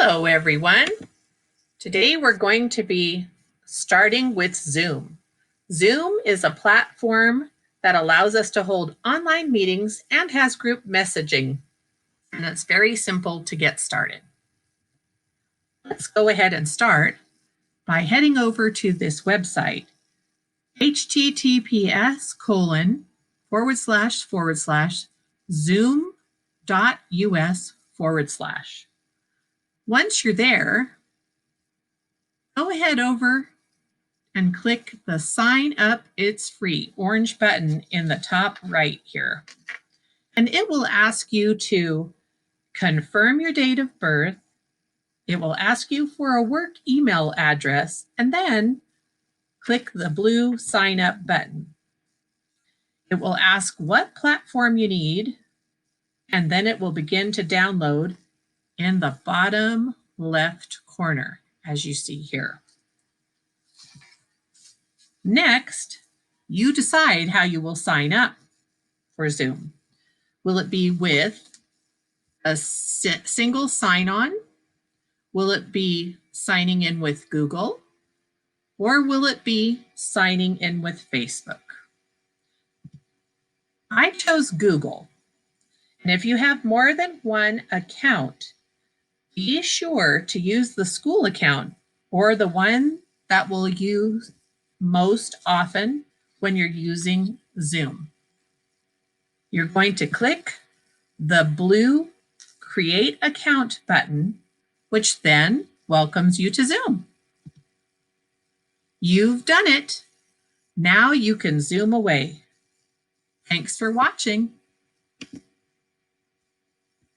Hello, everyone. Today we're going to be starting with Zoom. Zoom is a platform that allows us to hold online meetings and has group messaging. And it's very simple to get started. Let's go ahead and start by heading over to this website, https://zoom.us/. Once you're there, go ahead over and click the Sign Up, It's Free orange button in the top right here. And it will ask you to confirm your date of birth. It will ask you for a work email address, and then click the blue Sign Up button. It will ask what platform you need, and then it will begin to download in the bottom left corner, as you see here. Next, you decide how you will sign up for Zoom. Will it be with a single sign-on? Will it be signing in with Google? Or will it be signing in with Facebook? I chose Google. And if you have more than one account, be sure to use the school account or the one that will use most often when you're using Zoom. You're going to click the blue Create Account button, which then welcomes you to Zoom. You've done it. Now you can Zoom away. Thanks for watching.